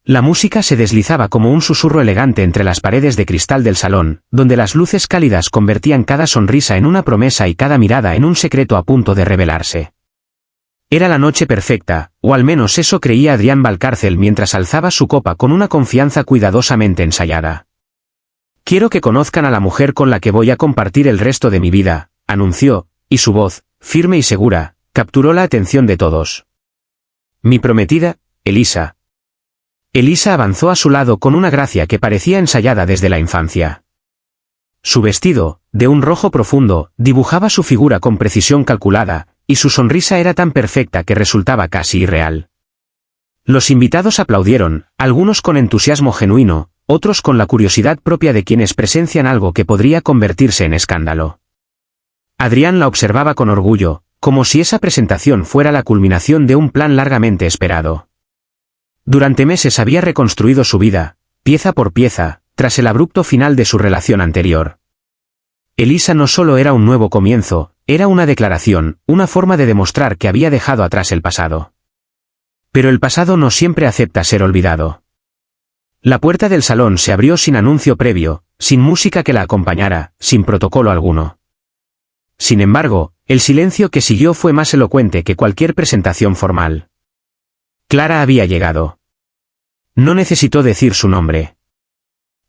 La música se deslizaba como un susurro elegante entre las paredes de cristal del salón, donde las luces cálidas convertían cada sonrisa en una promesa y cada mirada en un secreto a punto de revelarse. Era la noche perfecta, o al menos eso creía Adrián Valcárcel mientras alzaba su copa con una confianza cuidadosamente ensayada. «Quiero que conozcan a la mujer con la que voy a compartir el resto de mi vida», anunció, y su voz, firme y segura, capturó la atención de todos. «Mi prometida, Elisa». Elisa avanzó a su lado con una gracia que parecía ensayada desde la infancia. Su vestido, de un rojo profundo, dibujaba su figura con precisión calculada, y su sonrisa era tan perfecta que resultaba casi irreal. Los invitados aplaudieron, algunos con entusiasmo genuino, otros con la curiosidad propia de quienes presencian algo que podría convertirse en escándalo. Adrián la observaba con orgullo, como si esa presentación fuera la culminación de un plan largamente esperado. Durante meses había reconstruido su vida, pieza por pieza, tras el abrupto final de su relación anterior. Elisa no solo era un nuevo comienzo, era una declaración, una forma de demostrar que había dejado atrás el pasado. Pero el pasado no siempre acepta ser olvidado. La puerta del salón se abrió sin anuncio previo, sin música que la acompañara, sin protocolo alguno. Sin embargo, el silencio que siguió fue más elocuente que cualquier presentación formal. Clara había llegado. No necesitó decir su nombre.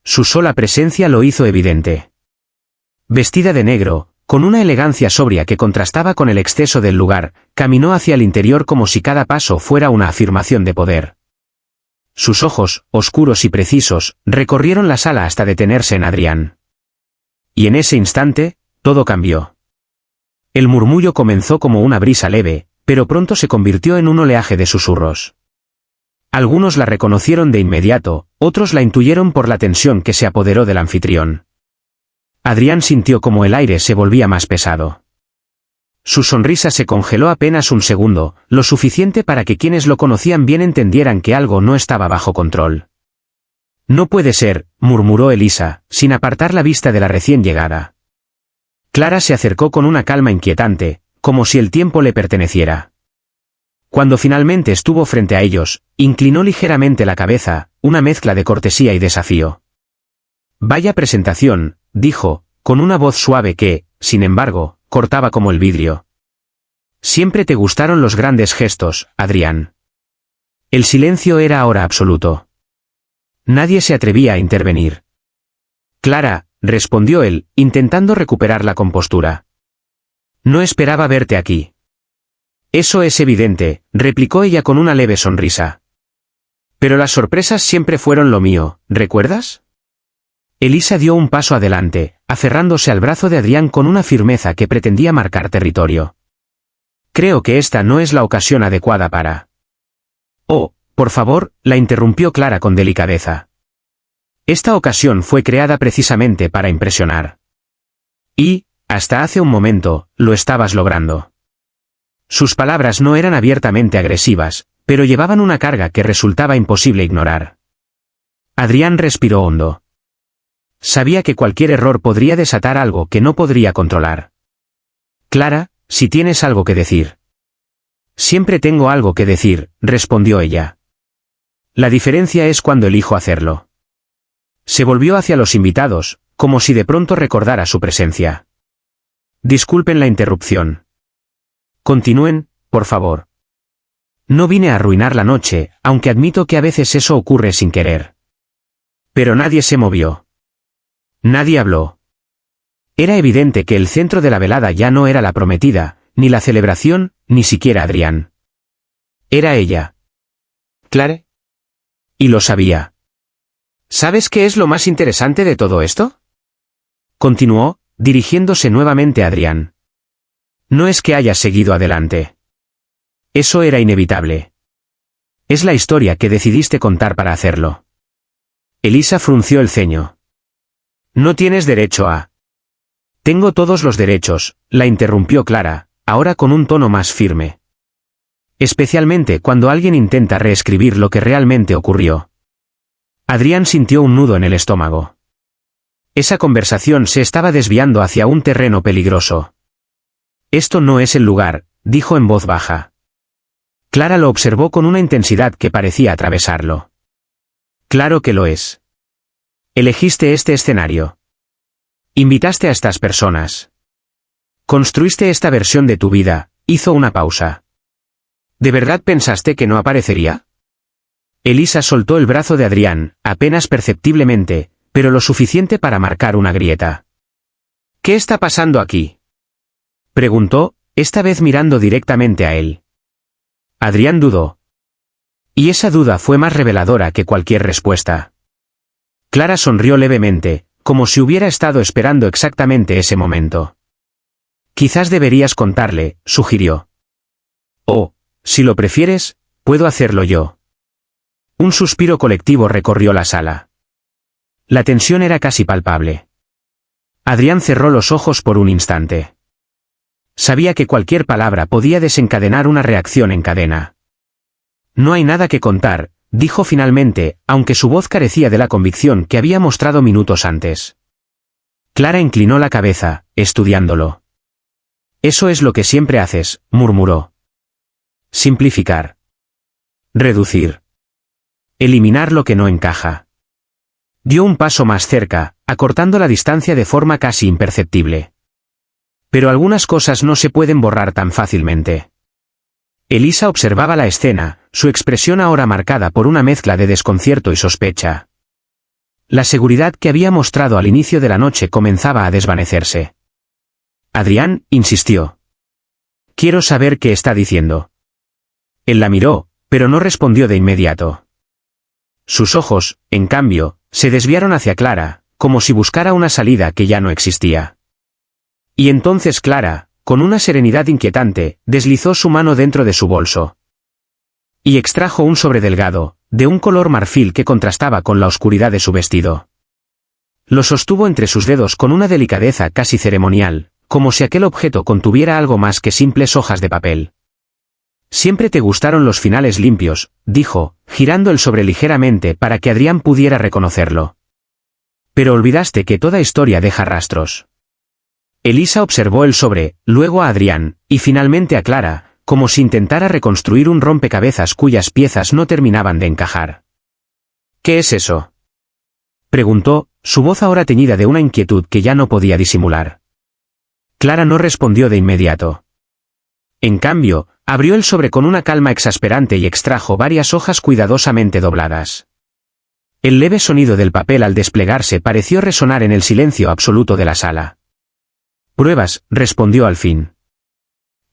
Su sola presencia lo hizo evidente. Vestida de negro, con una elegancia sobria que contrastaba con el exceso del lugar, caminó hacia el interior como si cada paso fuera una afirmación de poder. Sus ojos, oscuros y precisos, recorrieron la sala hasta detenerse en Adrián. Y en ese instante, todo cambió. El murmullo comenzó como una brisa leve, pero pronto se convirtió en un oleaje de susurros. Algunos la reconocieron de inmediato, otros la intuyeron por la tensión que se apoderó del anfitrión. Adrián sintió como el aire se volvía más pesado. Su sonrisa se congeló apenas un segundo, lo suficiente para que quienes lo conocían bien entendieran que algo no estaba bajo control. «No puede ser», murmuró Elisa, sin apartar la vista de la recién llegada. Clara se acercó con una calma inquietante, como si el tiempo le perteneciera. Cuando finalmente estuvo frente a ellos, inclinó ligeramente la cabeza, una mezcla de cortesía y desafío. «Vaya presentación», dijo, con una voz suave que, sin embargo, cortaba como el vidrio. «Siempre te gustaron los grandes gestos, Adrián». El silencio era ahora absoluto. Nadie se atrevía a intervenir. «Clara», respondió él, intentando recuperar la compostura. «No esperaba verte aquí». «Eso es evidente», replicó ella con una leve sonrisa. «Pero las sorpresas siempre fueron lo mío, ¿recuerdas?». Elisa dio un paso adelante, aferrándose al brazo de Adrián con una firmeza que pretendía marcar territorio. «Creo que esta no es la ocasión adecuada para...». «Oh, por favor», la interrumpió Clara con delicadeza. «Esta ocasión fue creada precisamente para impresionar. Y, hasta hace un momento, lo estabas logrando». Sus palabras no eran abiertamente agresivas, pero llevaban una carga que resultaba imposible ignorar. Adrián respiró hondo. Sabía que cualquier error podría desatar algo que no podría controlar. «Clara, si tienes algo que decir». «Siempre tengo algo que decir», respondió ella. «La diferencia es cuando elijo hacerlo». Se volvió hacia los invitados, como si de pronto recordara su presencia. «Disculpen la interrupción. Continúen, por favor. No vine a arruinar la noche, aunque admito que a veces eso ocurre sin querer». Pero nadie se movió. Nadie habló. Era evidente que el centro de la velada ya no era la prometida, ni la celebración, ni siquiera Adrián. Era ella. ¿Clara? Y lo sabía. ¿Sabes qué es lo más interesante de todo esto?, continuó, dirigiéndose nuevamente a Adrián. «No es que hayas seguido adelante. Eso era inevitable. Es la historia que decidiste contar para hacerlo». Elisa frunció el ceño. «No tienes derecho a...». «Tengo todos los derechos», la interrumpió Clara, ahora con un tono más firme. «Especialmente cuando alguien intenta reescribir lo que realmente ocurrió». Adrián sintió un nudo en el estómago. Esa conversación se estaba desviando hacia un terreno peligroso. «Esto no es el lugar», dijo en voz baja. Clara lo observó con una intensidad que parecía atravesarlo. Claro que lo es. Elegiste este escenario. Invitaste a estas personas. Construiste esta versión de tu vida. Hizo una pausa. ¿De verdad pensaste que no aparecería? Elisa soltó el brazo de Adrián, apenas perceptiblemente, pero lo suficiente para marcar una grieta. ¿Qué está pasando aquí?, preguntó, esta vez mirando directamente a él. Adrián dudó. Y esa duda fue más reveladora que cualquier respuesta. Clara sonrió levemente, como si hubiera estado esperando exactamente ese momento. Quizás deberías contarle, sugirió. Oh, si lo prefieres, puedo hacerlo yo. Un suspiro colectivo recorrió la sala. La tensión era casi palpable. Adrián cerró los ojos por un instante. Sabía que cualquier palabra podía desencadenar una reacción en cadena. No hay nada que contar, dijo finalmente, aunque su voz carecía de la convicción que había mostrado minutos antes. Clara inclinó la cabeza, estudiándolo. Eso es lo que siempre haces, murmuró. Simplificar. Reducir. Eliminar lo que no encaja. Dio un paso más cerca, acortando la distancia de forma casi imperceptible. Pero algunas cosas no se pueden borrar tan fácilmente. Elisa observaba la escena, su expresión ahora marcada por una mezcla de desconcierto y sospecha. La seguridad que había mostrado al inicio de la noche comenzaba a desvanecerse. Adrián insistió. Quiero saber qué está diciendo. Él la miró, pero no respondió de inmediato. Sus ojos, en cambio, se desviaron hacia Clara, como si buscara una salida que ya no existía. Y entonces Clara, con una serenidad inquietante, deslizó su mano dentro de su bolso. Y extrajo un sobre delgado, de un color marfil que contrastaba con la oscuridad de su vestido. Lo sostuvo entre sus dedos con una delicadeza casi ceremonial, como si aquel objeto contuviera algo más que simples hojas de papel. Siempre te gustaron los finales limpios, dijo, girando el sobre ligeramente para que Adrián pudiera reconocerlo. Pero olvidaste que toda historia deja rastros. Elisa observó el sobre, luego a Adrián, y finalmente a Clara, como si intentara reconstruir un rompecabezas cuyas piezas no terminaban de encajar. ¿Qué es eso?, preguntó, su voz ahora teñida de una inquietud que ya no podía disimular. Clara no respondió de inmediato. En cambio, abrió el sobre con una calma exasperante y extrajo varias hojas cuidadosamente dobladas. El leve sonido del papel al desplegarse pareció resonar en el silencio absoluto de la sala. Pruebas, respondió al fin.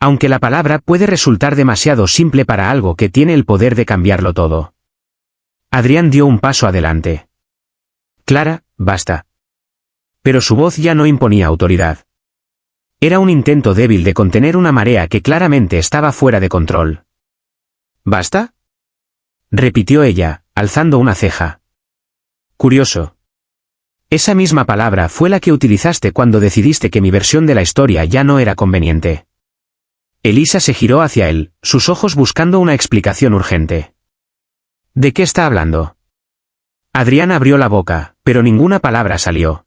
Aunque la palabra puede resultar demasiado simple para algo que tiene el poder de cambiarlo todo. Adrián dio un paso adelante. Clara, basta. Pero su voz ya no imponía autoridad. Era un intento débil de contener una marea que claramente estaba fuera de control. ¿Basta?, repitió ella, alzando una ceja. Curioso. Esa misma palabra fue la que utilizaste cuando decidiste que mi versión de la historia ya no era conveniente. Elisa se giró hacia él, sus ojos buscando una explicación urgente. ¿De qué está hablando? Adrián abrió la boca, pero ninguna palabra salió.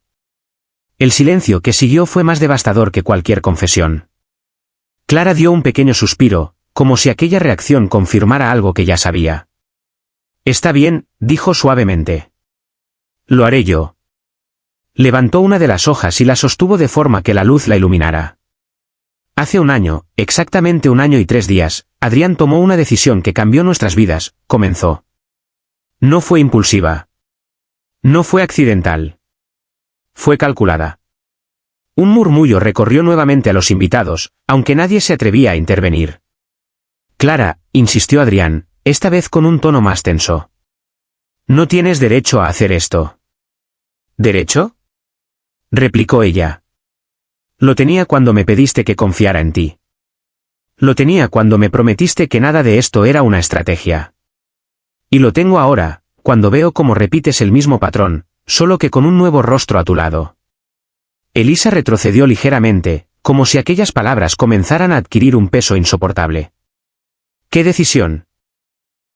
El silencio que siguió fue más devastador que cualquier confesión. Clara dio un pequeño suspiro, como si aquella reacción confirmara algo que ya sabía. Está bien, dijo suavemente. Lo haré yo. Levantó una de las hojas y la sostuvo de forma que la luz la iluminara. Hace un año, exactamente 1 año y 3 días, Adrián tomó una decisión que cambió nuestras vidas, comenzó. No fue impulsiva. No fue accidental. Fue calculada. Un murmullo recorrió nuevamente a los invitados, aunque nadie se atrevía a intervenir. Clara, insistió Adrián, esta vez con un tono más tenso. No tienes derecho a hacer esto. ¿Derecho?, replicó ella. Lo tenía cuando me pediste que confiara en ti. Lo tenía cuando me prometiste que nada de esto era una estrategia. Y lo tengo ahora, cuando veo cómo repites el mismo patrón, solo que con un nuevo rostro a tu lado. Elisa retrocedió ligeramente, como si aquellas palabras comenzaran a adquirir un peso insoportable. ¿Qué decisión?,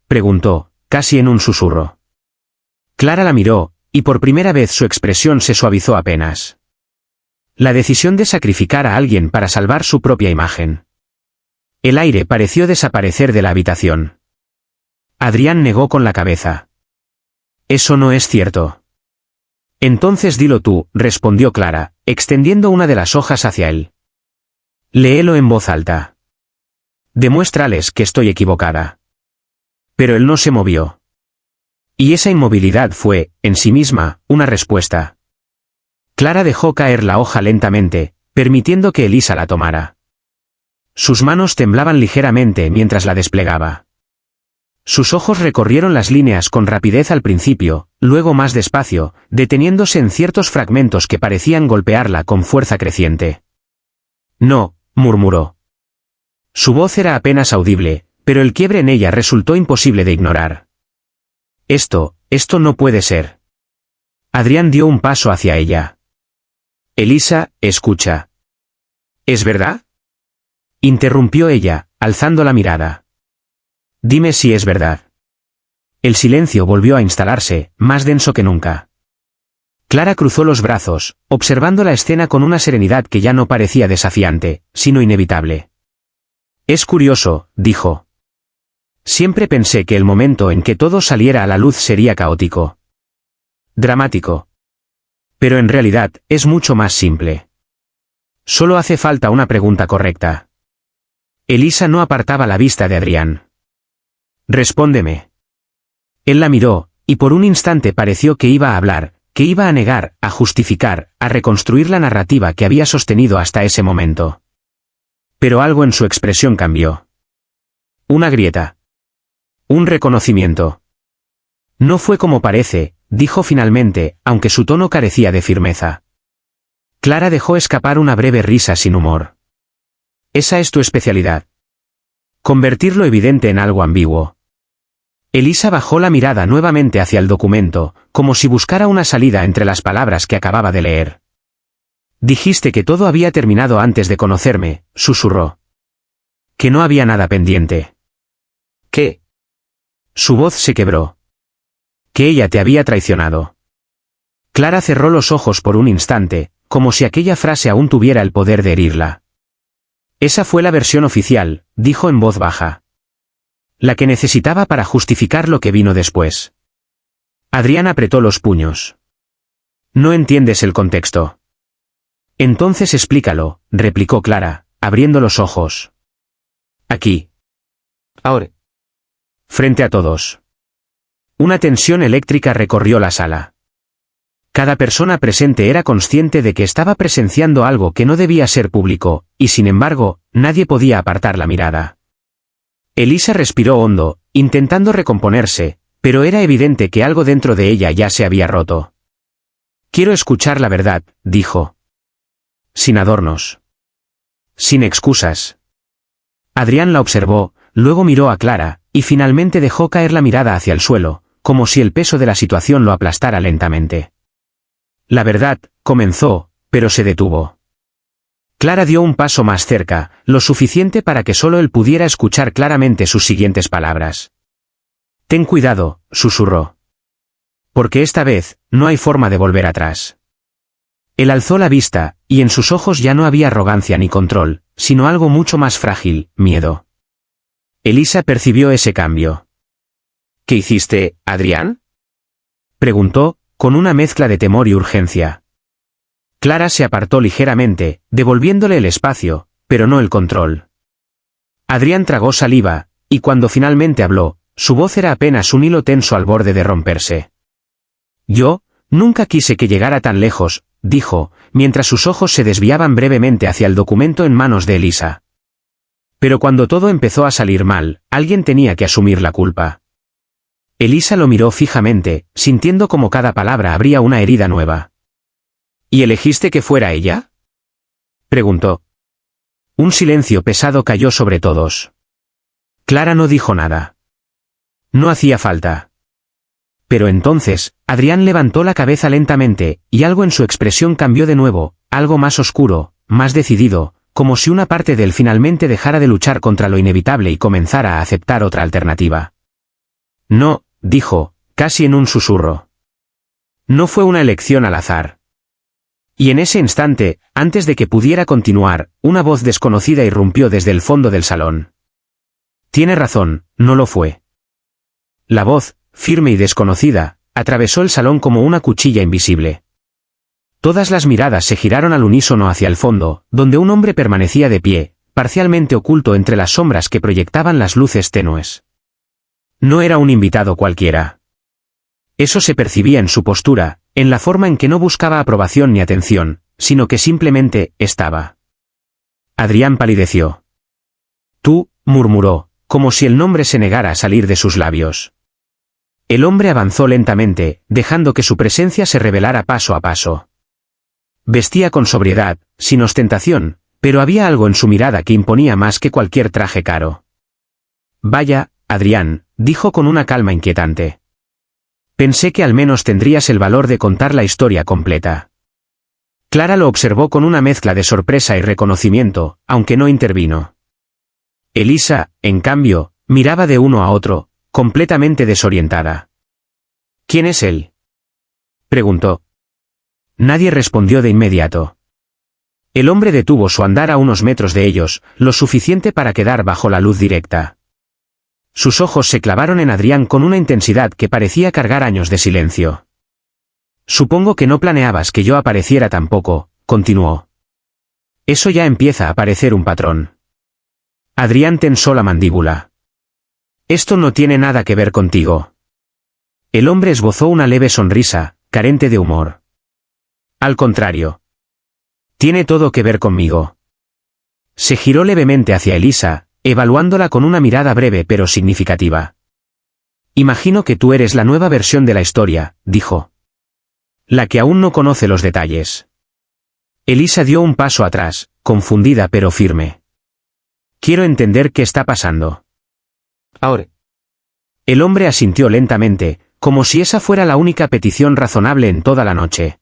preguntó, casi en un susurro. Clara la miró, y por primera vez su expresión se suavizó apenas. La decisión de sacrificar a alguien para salvar su propia imagen. El aire pareció desaparecer de la habitación. Adrián negó con la cabeza. Eso no es cierto. Entonces dilo tú, respondió Clara, extendiendo una de las hojas hacia él. Léelo en voz alta. Demuéstrales que estoy equivocada. Pero él no se movió. Y esa inmovilidad fue, en sí misma, una respuesta. Clara dejó caer la hoja lentamente, permitiendo que Elisa la tomara. Sus manos temblaban ligeramente mientras la desplegaba. Sus ojos recorrieron las líneas con rapidez al principio, luego más despacio, deteniéndose en ciertos fragmentos que parecían golpearla con fuerza creciente. No, murmuró. Su voz era apenas audible, pero el quiebre en ella resultó imposible de ignorar. Esto no puede ser. Adrián dio un paso hacia ella. Elisa, escucha. ¿Es verdad? Interrumpió ella, alzando la mirada. Dime si es verdad. El silencio volvió a instalarse, más denso que nunca. Clara cruzó los brazos, observando la escena con una serenidad que ya no parecía desafiante, sino inevitable. Es curioso, dijo. Siempre pensé que el momento en que todo saliera a la luz sería caótico. Dramático. Pero en realidad, es mucho más simple. Solo hace falta una pregunta correcta. Elisa no apartaba la vista de Adrián. Respóndeme. Él la miró, y por un instante pareció que iba a hablar, que iba a negar, a justificar, a reconstruir la narrativa que había sostenido hasta ese momento. Pero algo en su expresión cambió. Una grieta. Un reconocimiento. No fue como parece, dijo finalmente, aunque su tono carecía de firmeza. Clara dejó escapar una breve risa sin humor. Esa es tu especialidad. Convertir lo evidente en algo ambiguo. Elisa bajó la mirada nuevamente hacia el documento, como si buscara una salida entre las palabras que acababa de leer. Dijiste que todo había terminado antes de conocerme, susurró. Que no había nada pendiente. ¿Qué? Su voz se quebró. Que ella te había traicionado. Clara cerró los ojos por un instante, como si aquella frase aún tuviera el poder de herirla. Esa fue la versión oficial, dijo en voz baja. La que necesitaba para justificar lo que vino después. Adrián apretó los puños. No entiendes el contexto. Entonces explícalo, replicó Clara, abriendo los ojos. Aquí. Ahora. Frente a todos. Una tensión eléctrica recorrió la sala. Cada persona presente era consciente de que estaba presenciando algo que no debía ser público, y sin embargo, nadie podía apartar la mirada. Elisa respiró hondo, intentando recomponerse, pero era evidente que algo dentro de ella ya se había roto. Quiero escuchar la verdad, dijo. Sin adornos. Sin excusas. Adrián la observó, luego miró a Clara, y finalmente dejó caer la mirada hacia el suelo, como si el peso de la situación lo aplastara lentamente. La verdad, comenzó, pero se detuvo. Clara dio un paso más cerca, lo suficiente para que solo él pudiera escuchar claramente sus siguientes palabras. Ten cuidado, susurró. Porque esta vez, no hay forma de volver atrás. Él alzó la vista, y en sus ojos ya no había arrogancia ni control, sino algo mucho más frágil, miedo. Elisa percibió ese cambio. ¿Qué hiciste, Adrián? Preguntó, con una mezcla de temor y urgencia. Clara se apartó ligeramente, devolviéndole el espacio, pero no el control. Adrián tragó saliva, y cuando finalmente habló, su voz era apenas un hilo tenso al borde de romperse. Yo, nunca quise que llegara tan lejos, dijo, mientras sus ojos se desviaban brevemente hacia el documento en manos de Elisa. Pero cuando todo empezó a salir mal, alguien tenía que asumir la culpa. Elisa lo miró fijamente, sintiendo como cada palabra abría una herida nueva. ¿Y elegiste que fuera ella? Preguntó. Un silencio pesado cayó sobre todos. Clara no dijo nada. No hacía falta. Pero entonces, Adrián levantó la cabeza lentamente, y algo en su expresión cambió de nuevo, algo más oscuro, más decidido, como si una parte de él finalmente dejara de luchar contra lo inevitable y comenzara a aceptar otra alternativa. No, dijo, casi en un susurro. No fue una elección al azar. Y en ese instante, antes de que pudiera continuar, una voz desconocida irrumpió desde el fondo del salón. Tiene razón, no lo fue. La voz, firme y desconocida, atravesó el salón como una cuchilla invisible. Todas las miradas se giraron al unísono hacia el fondo, donde un hombre permanecía de pie, parcialmente oculto entre las sombras que proyectaban las luces tenues. No era un invitado cualquiera. Eso se percibía en su postura, en la forma en que no buscaba aprobación ni atención, sino que simplemente estaba. Adrián palideció. «Tú», murmuró, como si el nombre se negara a salir de sus labios. El hombre avanzó lentamente, dejando que su presencia se revelara paso a paso. Vestía con sobriedad, sin ostentación, pero había algo en su mirada que imponía más que cualquier traje caro. «Vaya, Adrián», dijo con una calma inquietante. «Pensé que al menos tendrías el valor de contar la historia completa». Clara lo observó con una mezcla de sorpresa y reconocimiento, aunque no intervino. Elisa, en cambio, miraba de uno a otro, completamente desorientada. «¿Quién es él?», preguntó. Nadie respondió de inmediato. El hombre detuvo su andar a unos metros de ellos, lo suficiente para quedar bajo la luz directa. Sus ojos se clavaron en Adrián con una intensidad que parecía cargar años de silencio. «Supongo que no planeabas que yo apareciera tampoco», continuó. «Eso ya empieza a parecer un patrón». Adrián tensó la mandíbula. «Esto no tiene nada que ver contigo». El hombre esbozó una leve sonrisa, carente de humor. «Al contrario. Tiene todo que ver conmigo». Se giró levemente hacia Elisa, evaluándola con una mirada breve pero significativa. «Imagino que tú eres la nueva versión de la historia», dijo. «La que aún no conoce los detalles». Elisa dio un paso atrás, confundida pero firme. «Quiero entender qué está pasando». «Ahora». El hombre asintió lentamente, como si esa fuera la única petición razonable en toda la noche.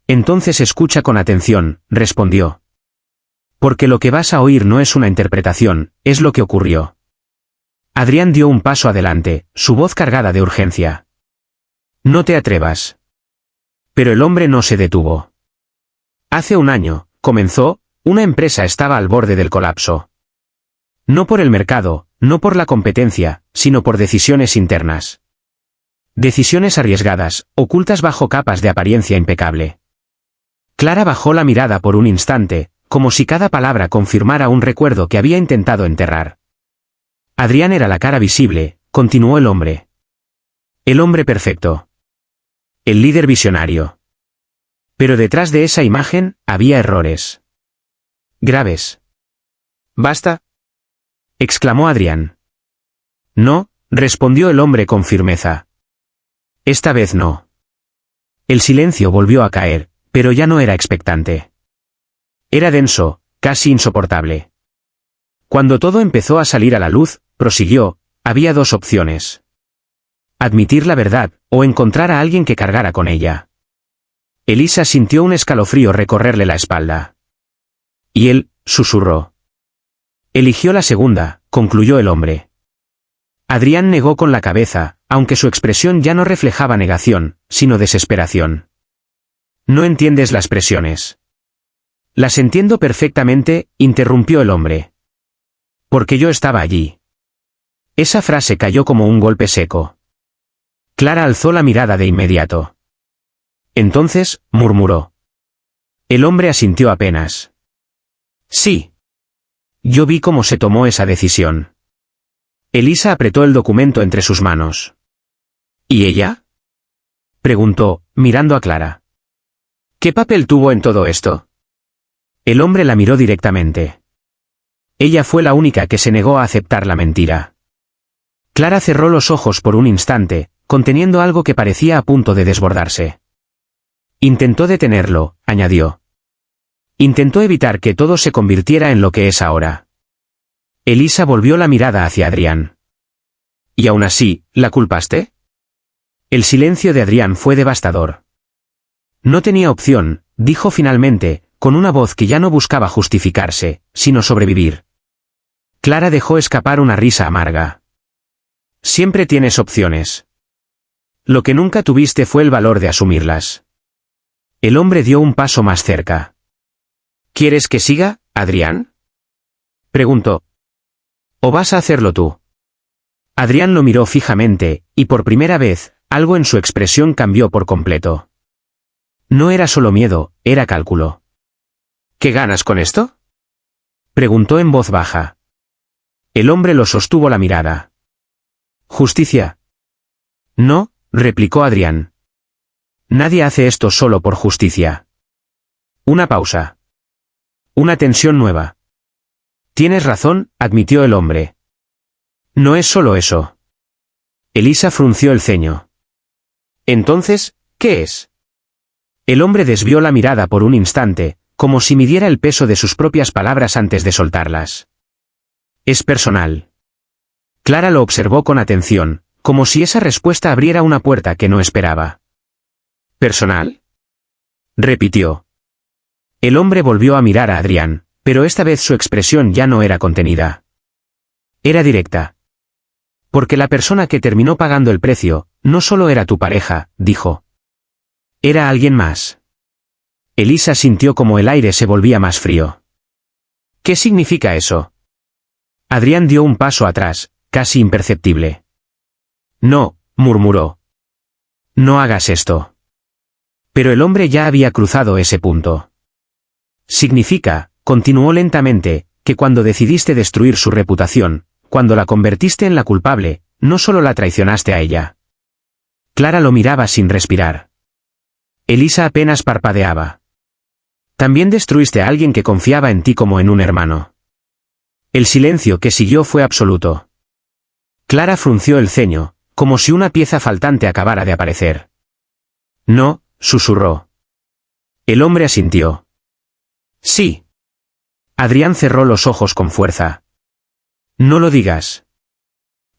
«Entonces escucha con atención», respondió. «Porque lo que vas a oír no es una interpretación, es lo que ocurrió». Adrián dio un paso adelante, su voz cargada de urgencia. «No te atrevas». Pero el hombre no se detuvo. «Hace un año», comenzó, «una empresa estaba al borde del colapso. No por el mercado, no por la competencia, sino por decisiones internas. Decisiones arriesgadas, ocultas bajo capas de apariencia impecable». Clara bajó la mirada por un instante, como si cada palabra confirmara un recuerdo que había intentado enterrar. Adrián era la cara visible, continuó el hombre. El hombre perfecto. El líder visionario. Pero detrás de esa imagen, había errores. Graves. «¿Basta?», exclamó Adrián. «No», respondió el hombre con firmeza. «Esta vez no». El silencio volvió a caer, pero ya no era expectante. Era denso, casi insoportable. Cuando todo empezó a salir a la luz, prosiguió, había dos opciones. Admitir la verdad, o encontrar a alguien que cargara con ella. Elisa sintió un escalofrío recorrerle la espalda. «Y él», susurró. «Eligió la segunda», concluyó el hombre. Adrián negó con la cabeza, aunque su expresión ya no reflejaba negación, sino desesperación. «No entiendes las presiones». «Las entiendo perfectamente», interrumpió el hombre. «Porque yo estaba allí». Esa frase cayó como un golpe seco. Clara alzó la mirada de inmediato. «Entonces», murmuró. El hombre asintió apenas. «Sí. Yo vi cómo se tomó esa decisión». Elisa apretó el documento entre sus manos. «¿Y ella?», preguntó, mirando a Clara. «¿Qué papel tuvo en todo esto?». El hombre la miró directamente. Ella fue la única que se negó a aceptar la mentira. Clara cerró los ojos por un instante, conteniendo algo que parecía a punto de desbordarse. «Intentó detenerlo», añadió. «Intentó evitar que todo se convirtiera en lo que es ahora». Elisa volvió la mirada hacia Adrián. «¿Y aún así, la culpaste?». El silencio de Adrián fue devastador. «No tenía opción», dijo finalmente, con una voz que ya no buscaba justificarse, sino sobrevivir. Clara dejó escapar una risa amarga. «Siempre tienes opciones. Lo que nunca tuviste fue el valor de asumirlas». El hombre dio un paso más cerca. «¿Quieres que siga, Adrián?», preguntó. «¿O vas a hacerlo tú?». Adrián lo miró fijamente, y por primera vez, Algo en su expresión cambió por completo. No era solo miedo, era cálculo. ¿Qué ganas con esto?, preguntó en voz baja. El hombre lo sostuvo la mirada. ¿Justicia? No, replicó Adrián. Nadie hace esto solo por justicia. Una pausa. Una tensión nueva. Tienes razón, admitió el hombre. No es solo eso. Elisa frunció el ceño. Entonces, ¿qué es? El hombre desvió la mirada por un instante, como si midiera el peso de sus propias palabras antes de soltarlas. Es personal. Clara lo observó con atención, como si esa respuesta abriera una puerta que no esperaba. ¿Personal?, repitió. El hombre volvió a mirar a Adrián, pero esta vez su expresión ya no era contenida. Era directa. Porque la persona que terminó pagando el precio, no solo era tu pareja, dijo. Era alguien más. Elisa sintió como el aire se volvía más frío. ¿Qué significa eso? Adrián dio un paso atrás, casi imperceptible. No, murmuró. No hagas esto. Pero el hombre ya había cruzado ese punto. Significa, continuó lentamente, que cuando decidiste destruir su reputación, cuando la convertiste en la culpable, no solo la traicionaste a ella. Clara lo miraba sin respirar. Elisa apenas parpadeaba. También destruiste a alguien que confiaba en ti como en un hermano. El silencio que siguió fue absoluto. Clara frunció el ceño, como si una pieza faltante acabara de aparecer. No, susurró. El hombre asintió. Sí. Adrián cerró los ojos con fuerza. No lo digas.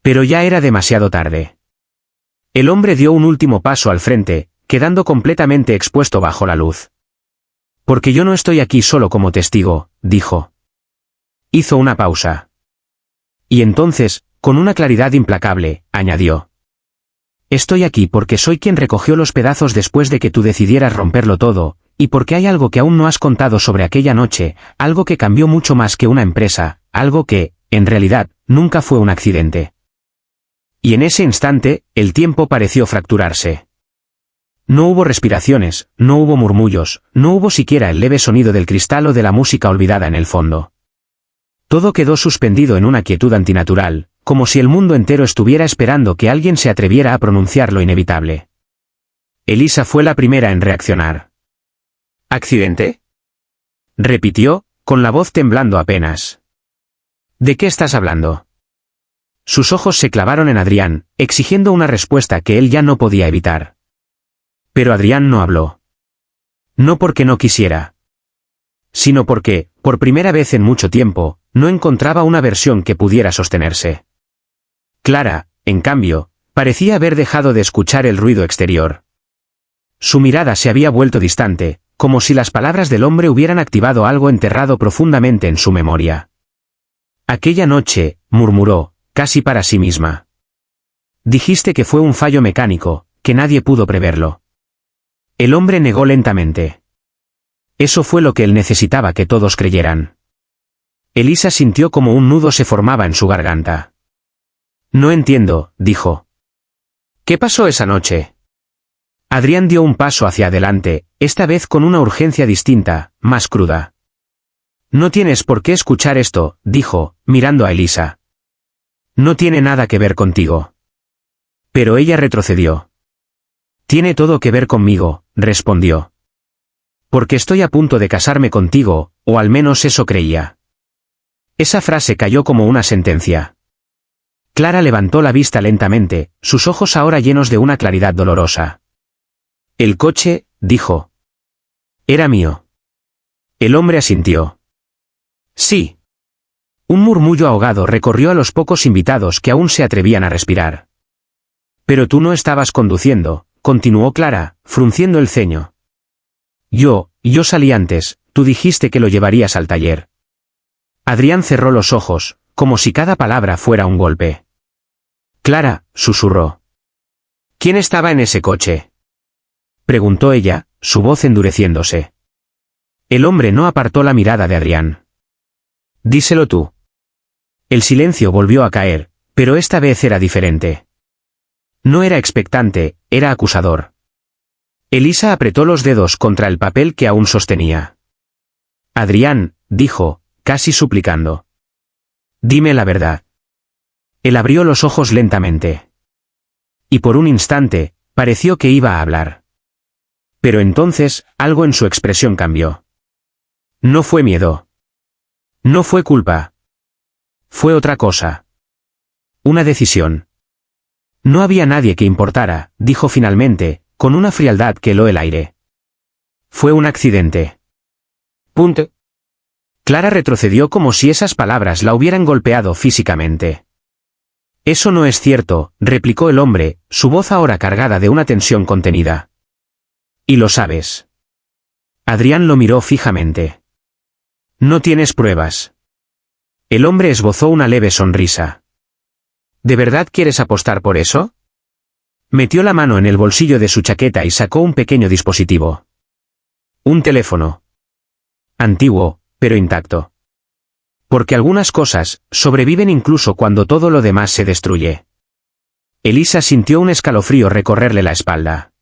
Pero ya era demasiado tarde. El hombre dio un último paso al frente, quedando completamente expuesto bajo la luz. Porque yo no estoy aquí solo como testigo, dijo. Hizo una pausa. Y entonces, con una claridad implacable, añadió. Estoy aquí porque soy quien recogió los pedazos después de que tú decidieras romperlo todo, y porque hay algo que aún no has contado sobre aquella noche, algo que cambió mucho más que una empresa, algo que, en realidad, nunca fue un accidente. Y en ese instante, el tiempo pareció fracturarse. No hubo respiraciones, no hubo murmullos, no hubo siquiera el leve sonido del cristal o de la música olvidada en el fondo. Todo quedó suspendido en una quietud antinatural, como si el mundo entero estuviera esperando que alguien se atreviera a pronunciar lo inevitable. Elisa fue la primera en reaccionar. ¿Accidente?, repitió, con la voz temblando apenas. ¿De qué estás hablando? Sus ojos se clavaron en Adrián, exigiendo una respuesta que él ya no podía evitar. Pero Adrián no habló. No porque no quisiera, sino porque, por primera vez en mucho tiempo, no encontraba una versión que pudiera sostenerse. Clara, en cambio, parecía haber dejado de escuchar el ruido exterior. Su mirada se había vuelto distante, como si las palabras del hombre hubieran activado algo enterrado profundamente en su memoria. Aquella noche, murmuró, casi para sí misma. Dijiste que fue un fallo mecánico, que nadie pudo preverlo. El hombre negó lentamente. Eso fue lo que él necesitaba que todos creyeran. Elisa sintió como un nudo se formaba en su garganta. No entiendo, dijo. ¿Qué pasó esa noche? Adrián dio un paso hacia adelante, esta vez con una urgencia distinta, más cruda. No tienes por qué escuchar esto, dijo, mirando a Elisa. No tiene nada que ver contigo. Pero ella retrocedió. Tiene todo que ver conmigo, respondió. Porque estoy a punto de casarme contigo, o al menos eso creía. Esa frase cayó como una sentencia. Clara levantó la vista lentamente, sus ojos ahora llenos de una claridad dolorosa. El coche, dijo. Era mío. El hombre asintió. Sí. Un murmullo ahogado recorrió a los pocos invitados que aún se atrevían a respirar. Pero tú no estabas conduciendo, continuó Clara, frunciendo el ceño. Yo salí antes, tú dijiste que lo llevarías al taller. Adrián cerró los ojos, como si cada palabra fuera un golpe. Clara, susurró. ¿Quién estaba en ese coche?, preguntó ella, su voz endureciéndose. El hombre no apartó la mirada de Adrián. Díselo tú. El silencio volvió a caer, pero esta vez era diferente. No era expectante, era acusador. Elisa apretó los dedos contra el papel que aún sostenía. Adrián, dijo, casi suplicando. Dime la verdad. Él abrió los ojos lentamente. Y por un instante, pareció que iba a hablar. Pero entonces, algo en su expresión cambió. No fue miedo. No fue culpa. Fue otra cosa. Una decisión. No había nadie que importara, dijo finalmente, con una frialdad que heló el aire. Fue un accidente. Punto. Clara retrocedió como si esas palabras la hubieran golpeado físicamente. Eso no es cierto, replicó el hombre, su voz ahora cargada de una tensión contenida. Y lo sabes. Adrián lo miró fijamente. No tienes pruebas. El hombre esbozó una leve sonrisa. ¿De verdad quieres apostar por eso? Metió la mano en el bolsillo de su chaqueta y sacó un pequeño dispositivo. Un teléfono. Antiguo, pero intacto. Porque algunas cosas sobreviven incluso cuando todo lo demás se destruye. Elisa sintió un escalofrío recorrerle la espalda.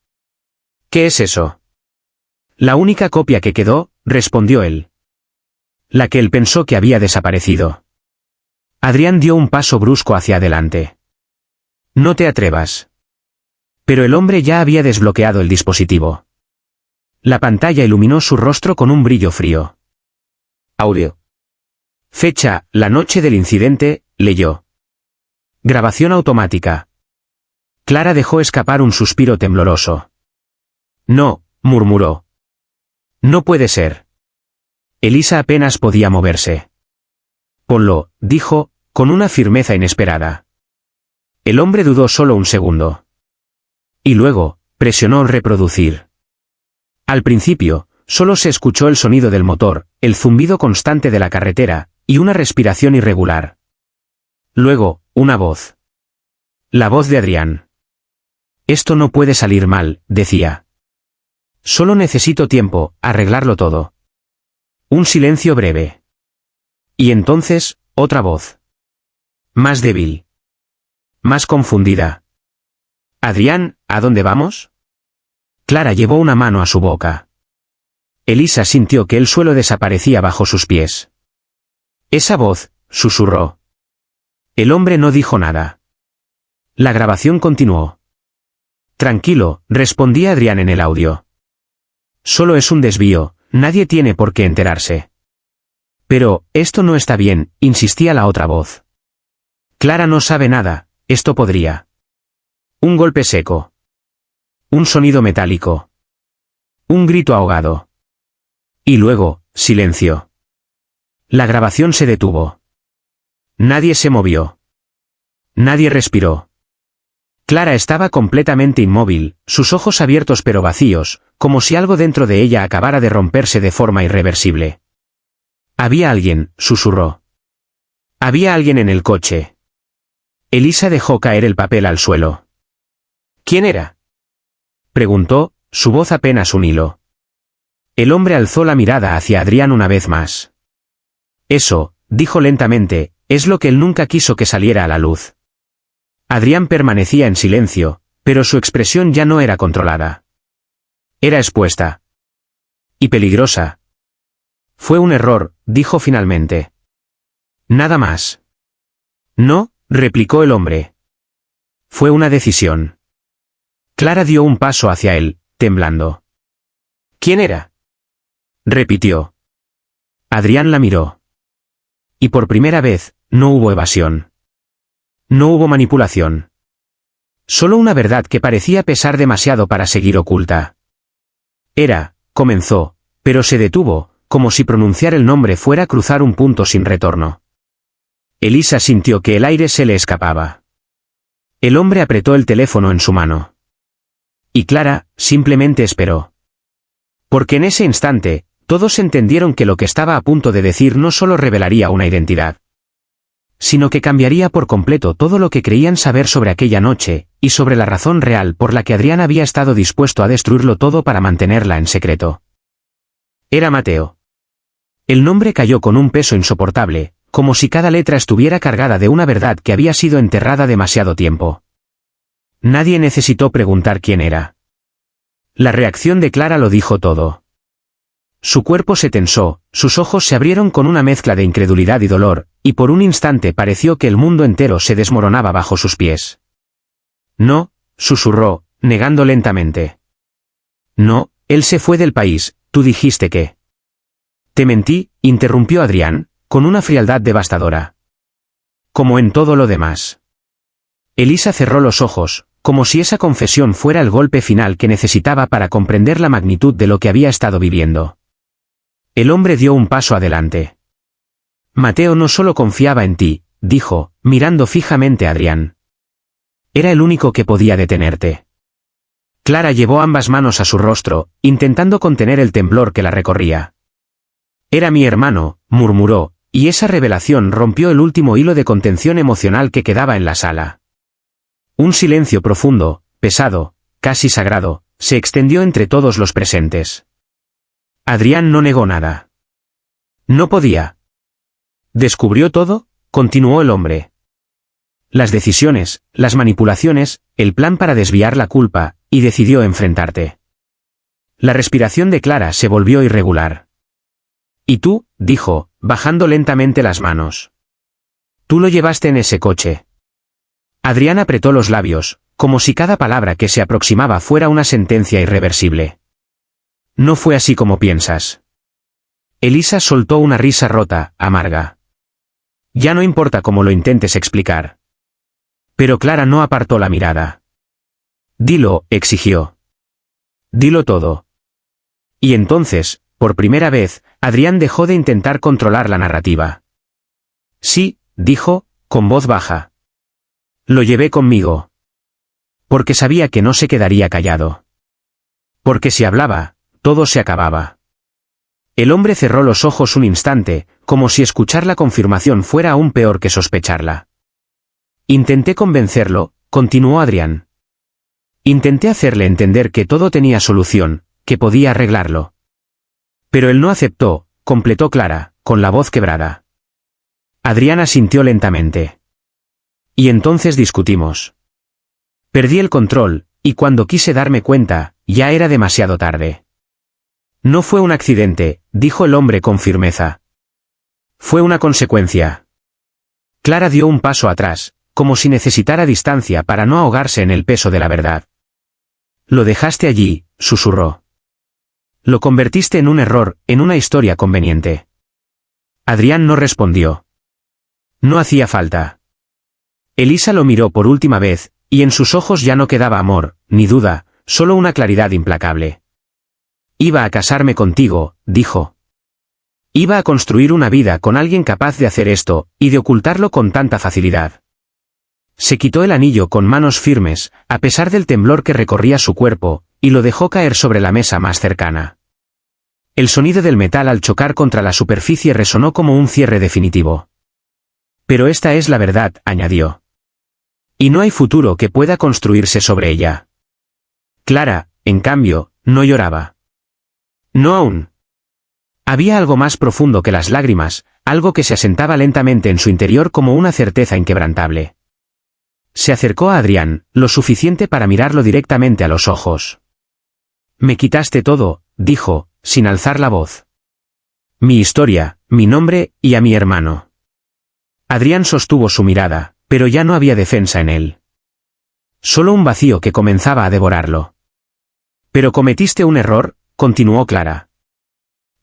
¿Qué es eso? La única copia que quedó, respondió él. La que él pensó que había desaparecido. Adrián dio un paso brusco hacia adelante. No te atrevas. Pero el hombre ya había desbloqueado el dispositivo. La pantalla iluminó su rostro con un brillo frío. Audio. Fecha, la noche del incidente, leyó. Grabación automática. Clara dejó escapar un suspiro tembloroso. No, murmuró. No puede ser. Elisa apenas podía moverse. Ponlo, dijo, con una firmeza inesperada. El hombre dudó solo un segundo. Y luego, presionó reproducir. Al principio, solo se escuchó el sonido del motor, el zumbido constante de la carretera, y una respiración irregular. Luego, una voz. La voz de Adrián. Esto no puede salir mal, decía. Solo necesito tiempo, arreglarlo todo. Un silencio breve. Y entonces, otra voz. Más débil. Más confundida. Adrián, ¿a dónde vamos? Clara llevó una mano a su boca. Elisa sintió que el suelo desaparecía bajo sus pies. Esa voz, susurró. El hombre no dijo nada. La grabación continuó. Tranquilo, respondía Adrián en el audio. Solo es un desvío, nadie tiene por qué enterarse. Pero, esto no está bien, insistía la otra voz. Clara no sabe nada, esto podría. Un golpe seco. Un sonido metálico. Un grito ahogado. Y luego, silencio. La grabación se detuvo. Nadie se movió. Nadie respiró. Clara estaba completamente inmóvil, sus ojos abiertos pero vacíos, como si algo dentro de ella acabara de romperse de forma irreversible. Había alguien, susurró. Había alguien en el coche. Elisa dejó caer el papel al suelo. ¿Quién era? Preguntó, su voz apenas un hilo. El hombre alzó la mirada hacia Adrián una vez más. Eso, dijo lentamente, es lo que él nunca quiso que saliera a la luz. Adrián permanecía en silencio, pero su expresión ya no era controlada. Era expuesta. Y peligrosa. Fue un error, dijo finalmente. Nada más. No, replicó el hombre. Fue una decisión. Clara dio un paso hacia él, temblando. ¿Quién era? Repitió. Adrián la miró. Y por primera vez, no hubo evasión. No hubo manipulación. Solo una verdad que parecía pesar demasiado para seguir oculta. Era, comenzó, pero se detuvo, como si pronunciar el nombre fuera cruzar un punto sin retorno. Elisa sintió que el aire se le escapaba. El hombre apretó el teléfono en su mano. Y Clara, simplemente esperó. Porque en ese instante, todos entendieron que lo que estaba a punto de decir no solo revelaría una identidad, sino que cambiaría por completo todo lo que creían saber sobre aquella noche, y sobre la razón real por la que Adrián había estado dispuesto a destruirlo todo para mantenerla en secreto. Era Mateo. El nombre cayó con un peso insoportable, como si cada letra estuviera cargada de una verdad que había sido enterrada demasiado tiempo. Nadie necesitó preguntar quién era. La reacción de Clara lo dijo todo. Su cuerpo se tensó, sus ojos se abrieron con una mezcla de incredulidad y dolor, y por un instante pareció que el mundo entero se desmoronaba bajo sus pies. No, susurró, negando lentamente. No, él se fue del país, tú dijiste que... Te mentí, interrumpió Adrián, con una frialdad devastadora. Como en todo lo demás. Elisa cerró los ojos, como si esa confesión fuera el golpe final que necesitaba para comprender la magnitud de lo que había estado viviendo. El hombre dio un paso adelante. Mateo no solo confiaba en ti, dijo, mirando fijamente a Adrián. Era el único que podía detenerte. Clara llevó ambas manos a su rostro, intentando contener el temblor que la recorría. Era mi hermano, murmuró, y esa revelación rompió el último hilo de contención emocional que quedaba en la sala. Un silencio profundo, pesado, casi sagrado, se extendió entre todos los presentes. Adrián no negó nada. No podía. ¿Descubrió todo? Continuó el hombre. Las decisiones, las manipulaciones, el plan para desviar la culpa, y decidió enfrentarte. La respiración de Clara se volvió irregular. ¿Y tú? Dijo, bajando lentamente las manos. Tú lo llevaste en ese coche. Adrián apretó los labios, como si cada palabra que se aproximaba fuera una sentencia irreversible. No fue así como piensas. Elisa soltó una risa rota, amarga. Ya no importa cómo lo intentes explicar. Pero Clara no apartó la mirada. Dilo, exigió. Dilo todo. Y entonces, por primera vez, Adrián dejó de intentar controlar la narrativa. Sí, dijo, con voz baja. Lo llevé conmigo. Porque sabía que no se quedaría callado. Porque si hablaba, todo se acababa. El hombre cerró los ojos un instante, como si escuchar la confirmación fuera aún peor que sospecharla. Intenté convencerlo, continuó Adrián. Intenté hacerle entender que todo tenía solución, que podía arreglarlo. Pero él no aceptó, completó Clara, con la voz quebrada. Adrián asintió lentamente. Y entonces discutimos. Perdí el control, y cuando quise darme cuenta, ya era demasiado tarde. No fue un accidente, dijo el hombre con firmeza. Fue una consecuencia. Clara dio un paso atrás, como si necesitara distancia para no ahogarse en el peso de la verdad. Lo dejaste allí, susurró. Lo convertiste en un error, en una historia conveniente. Adrián no respondió. No hacía falta. Elisa lo miró por última vez, y en sus ojos ya no quedaba amor, ni duda, solo una claridad implacable. Iba a casarme contigo, dijo. Iba a construir una vida con alguien capaz de hacer esto, y de ocultarlo con tanta facilidad. Se quitó el anillo con manos firmes, a pesar del temblor que recorría su cuerpo, y lo dejó caer sobre la mesa más cercana. El sonido del metal al chocar contra la superficie resonó como un cierre definitivo. Pero esta es la verdad, añadió. Y no hay futuro que pueda construirse sobre ella. Clara, en cambio, no lloraba. No aún. Había algo más profundo que las lágrimas, algo que se asentaba lentamente en su interior como una certeza inquebrantable. Se acercó a Adrián, lo suficiente para mirarlo directamente a los ojos. Me quitaste todo, dijo, sin alzar la voz. Mi historia, mi nombre, y a mi hermano. Adrián sostuvo su mirada, pero ya no había defensa en él. Solo un vacío que comenzaba a devorarlo. Pero cometiste un error, continuó Clara.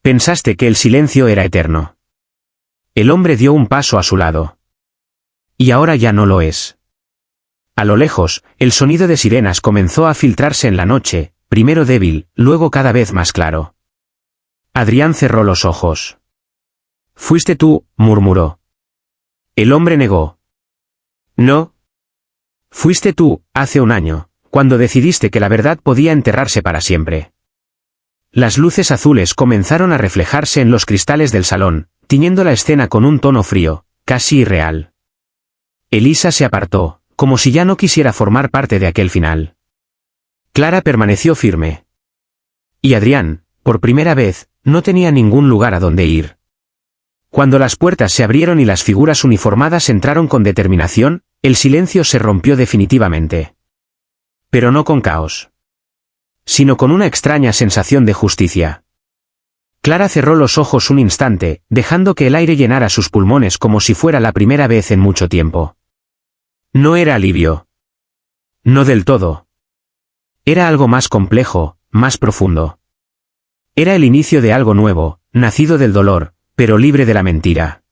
Pensaste que el silencio era eterno. El hombre dio un paso a su lado. Y ahora ya no lo es. A lo lejos, el sonido de sirenas comenzó a filtrarse en la noche, primero débil, luego cada vez más claro. Adrián cerró los ojos. Fuiste tú, murmuró. El hombre negó. No. Fuiste tú, hace un año, cuando decidiste que la verdad podía enterrarse para siempre. Las luces azules comenzaron a reflejarse en los cristales del salón, tiñendo la escena con un tono frío, casi irreal. Elisa se apartó, como si ya no quisiera formar parte de aquel final. Clara permaneció firme. Y Adrián, por primera vez, no tenía ningún lugar a donde ir. Cuando las puertas se abrieron y las figuras uniformadas entraron con determinación, el silencio se rompió definitivamente. Pero no con caos, sino con una extraña sensación de justicia. Clara cerró los ojos un instante, dejando que el aire llenara sus pulmones como si fuera la primera vez en mucho tiempo. No era alivio. No del todo. Era algo más complejo, más profundo. Era el inicio de algo nuevo, nacido del dolor, pero libre de la mentira.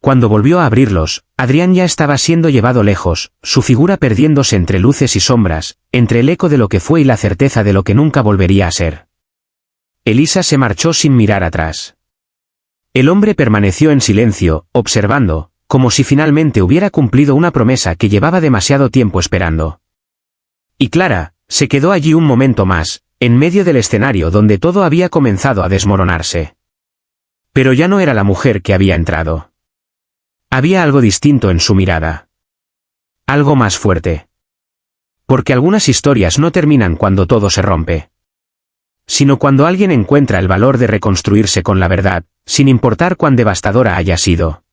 Cuando volvió a abrirlos, Adrián ya estaba siendo llevado lejos, su figura perdiéndose entre luces y sombras, entre el eco de lo que fue y la certeza de lo que nunca volvería a ser. Elisa se marchó sin mirar atrás. El hombre permaneció en silencio, observando, como si finalmente hubiera cumplido una promesa que llevaba demasiado tiempo esperando. Y Clara, se quedó allí un momento más, en medio del escenario donde todo había comenzado a desmoronarse. Pero ya no era la mujer que había entrado. Había algo distinto en su mirada. Algo más fuerte. Porque algunas historias no terminan cuando todo se rompe, sino cuando alguien encuentra el valor de reconstruirse con la verdad, sin importar cuán devastadora haya sido.